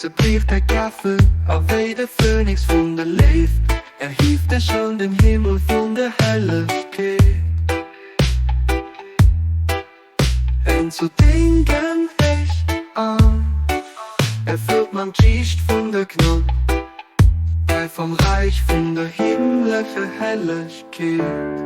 zerbricht der Kaffee, auf wie der Phönix von der Leif. Hieft sich an den Himmel von der Helligkeit. Und zu denken ich an, erfüllt man Schicht von der Knopf, bei vom Reich von der himmlischen Helligkeit.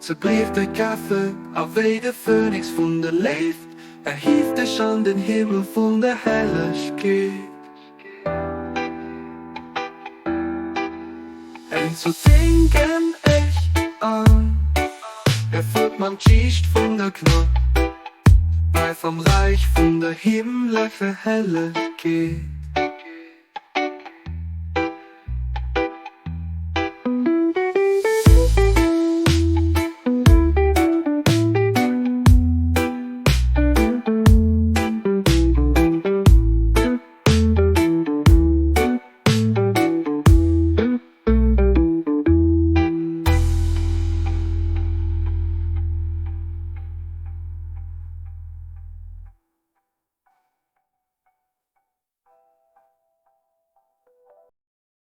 Zerbricht der Kaffee, auf wie der Phönix von der Leif. Hieft sich an den Himmel von der Helligkeit. Und so denken ich an, erfüllt man Schicht von der Knopf, bei vom Reich von der himmlischen Helligkeit.